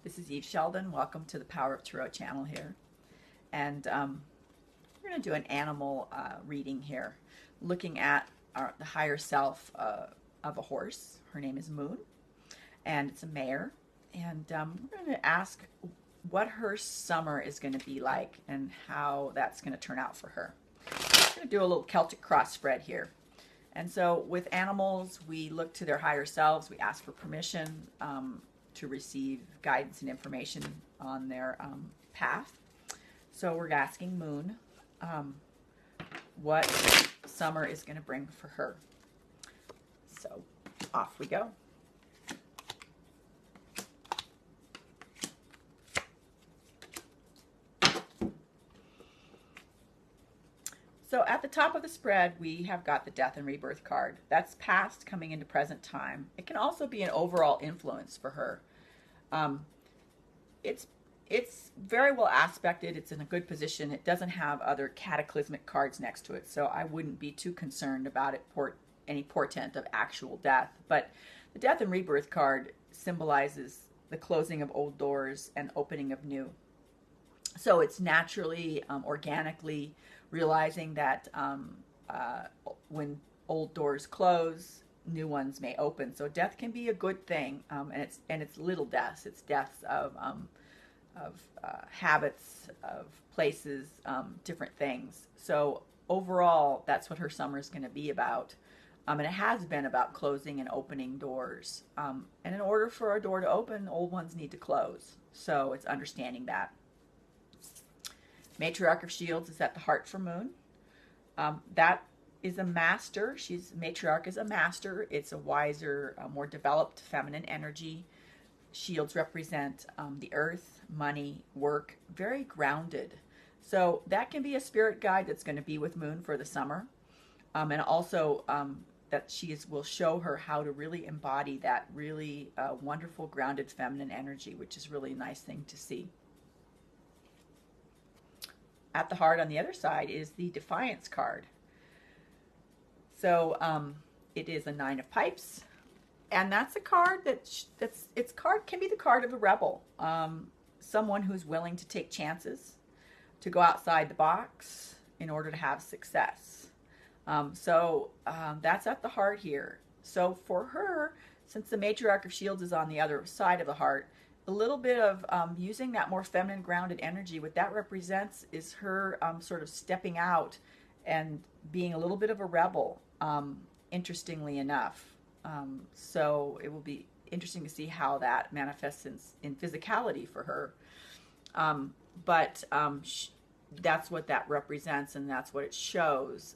This is Sheldon. Welcome to the Power of Tarot channel here. And we're going to do an animal reading here, looking at the higher self of a horse. Her name is Moon, and it's a mare. And we're going to ask what her summer is going to be like and how that's going to turn out for her. I'm going to do a little Celtic cross spread here. And so with animals, we look to their higher selves. We ask for permission to receive guidance and information on their path. So we're asking Moon what summer is going to bring for her. So off we go. So at the top of the spread, we have got the Death and Rebirth card. That's past coming into present time. It can also be an overall influence for her. It's very well aspected. It's in a good position. It doesn't have other cataclysmic cards next to it, so I wouldn't be too concerned about it any portent of actual death. But the Death and Rebirth card symbolizes the closing of old doors and opening of new. So it's naturally, organically realizing that when old doors close, new ones may open. So death can be a good thing, and it's little deaths. It's deaths of habits, of places, different things. So overall, that's what her summer is going to be about. And it has been about closing and opening doors. And in order for a door to open, old ones need to close. So it's understanding that. Matriarch of Shields is at the heart for Moon. That is a master. Matriarch is a master. It's a wiser, more developed feminine energy. Shields represent the earth, money, work, very grounded. So that can be a spirit guide that's going to be with Moon for the summer. And also that will show her how to really embody that really wonderful, grounded feminine energy, which is really a nice thing to see. At the heart on the other side is the Defiance card. So it is a Nine of Pipes, and that's a card can be the card of a rebel, someone who's willing to take chances, to go outside the box in order to have success. That's at the heart here. So for her, since the Matriarch of Shields is on the other side of the heart, a little bit of using that more feminine grounded energy, what that represents is her sort of stepping out and being a little bit of a rebel, interestingly enough. So it will be interesting to see how that manifests in physicality for her. That's what that represents, and that's what it shows.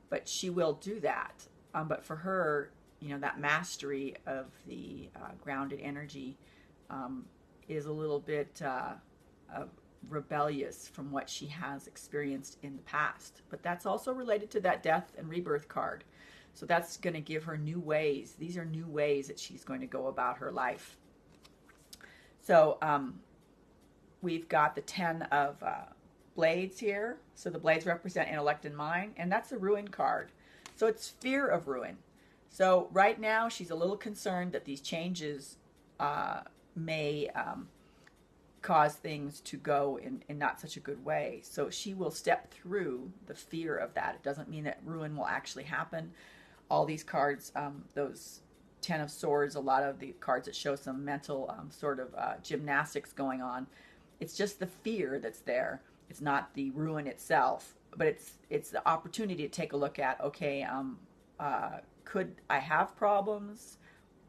But she will do that. But for her, that mastery of the grounded energy is a little bit rebellious from what she has experienced in the past. But that's also related to that Death and Rebirth card. So that's going to give her new ways. These are new ways that she's going to go about her life. So we've got the 10 of blades here. So the blades represent intellect and mind, and that's a ruin card. So it's fear of ruin. So right now she's a little concerned that these changes may cause things to go in not such a good way. So she will step through the fear of that. It doesn't mean that ruin will actually happen. All these cards, those 10 of Swords, a lot of the cards that show some mental sort of gymnastics going on. It's just the fear that's there. It's not the ruin itself, but it's the opportunity to take a look at, okay, could I have problems?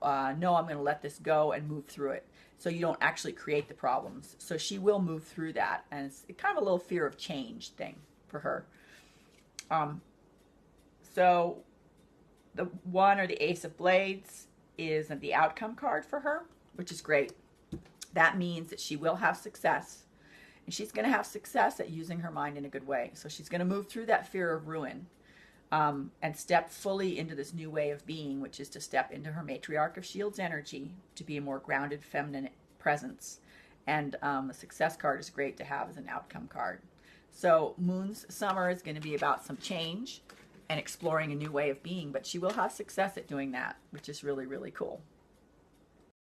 No, I'm going to let this go and move through it. So you don't actually create the problems. So she will move through that. And it's kind of a little fear of change thing for her. So the 1 or the Ace of Blades is the outcome card for her, which is great. That means that she will have success. And she's going to have success at using her mind in a good way. So she's going to move through that fear of ruin. And step fully into this new way of being, which is to step into her Matriarch of Shields energy to be a more grounded feminine presence. And the success card is great to have as an outcome card. So Moon's summer is going to be about some change and exploring a new way of being, but she will have success at doing that, which is really, really cool.